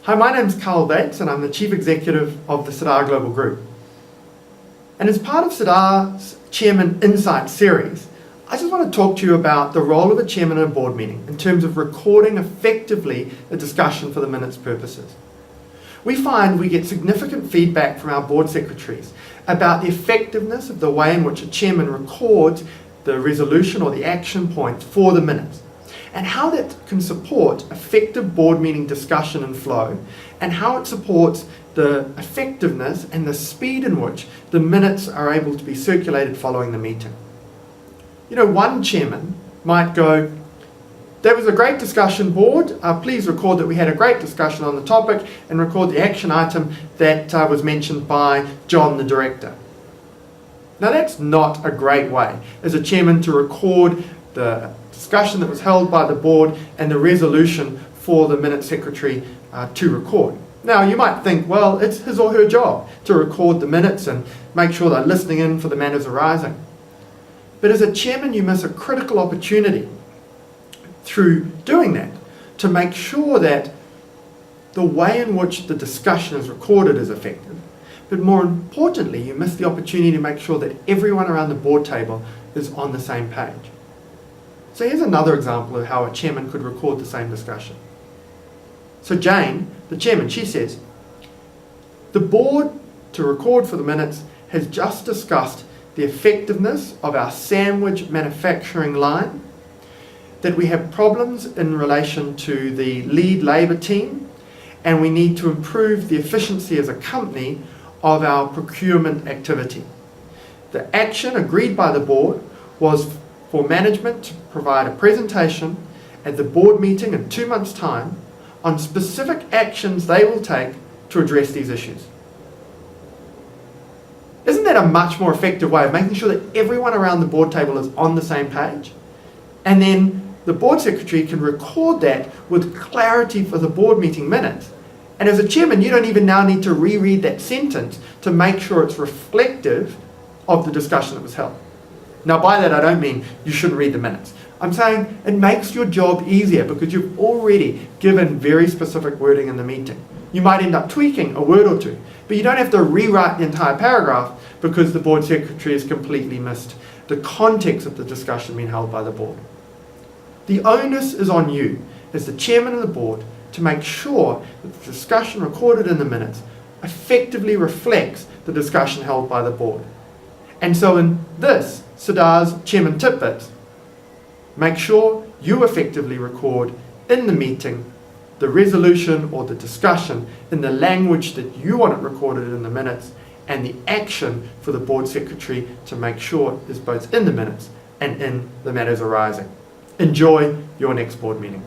Hi, my name's Carl Bates and I'm the Chief Executive of the Sirdar Global Group. And as part of Sirdar's Chairman Insight series, I just want to talk to you about the role of a chairman in a board meeting in terms of recording effectively a discussion for the minutes purposes. We find we get significant feedback from our board secretaries about the effectiveness of the way in which a chairman records the resolution or the action points for the minutes, and how that can support effective board meeting discussion and flow, and how it supports the effectiveness and the speed in which the minutes are able to be circulated following the meeting. You know, one chairman might go, "That was a great discussion, board. Please record that we had a great discussion on the topic and record the action item that was mentioned by John, the director." Now that's not a great way as a chairman to record the discussion that was held by the board and the resolution for the minute secretary to record. Now you might think, well, it's his or her job to record the minutes and make sure they're listening in for the matters arising. But as a chairman, you miss a critical opportunity through doing that to make sure that the way in which the discussion is recorded is effective. But more importantly, you miss the opportunity to make sure that everyone around the board table is on the same page. So here's another example of how a chairman could record the same discussion. So Jane, the chairman, she says, "The board, to record for the minutes, has just discussed the effectiveness of our sandwich manufacturing line, that we have problems in relation to the lead labour team, and we need to improve the efficiency as a company of our procurement activity. The action agreed by the board was for management to provide a presentation at the board meeting in 2 months' time on specific actions they will take to address these issues." Isn't that a much more effective way of making sure that everyone around the board table is on the same page? And then the board secretary can record that with clarity for the board meeting minutes. And as a chairman, you don't even now need to reread that sentence to make sure it's reflective of the discussion that was held. Now by that I don't mean you shouldn't read the minutes. I'm saying it makes your job easier because you've already given very specific wording in the meeting. You might end up tweaking a word or two, but you don't have to rewrite the entire paragraph because the board secretary has completely missed the context of the discussion being held by the board. The onus is on you as the chairman of the board to make sure that the discussion recorded in the minutes effectively reflects the discussion held by the board. And so in this, Sirdar's Chairman Tidbits, make sure you effectively record in the meeting the resolution or the discussion in the language that you want it recorded in the minutes, and the action for the board secretary to make sure is both in the minutes and in the matters arising. Enjoy your next board meeting.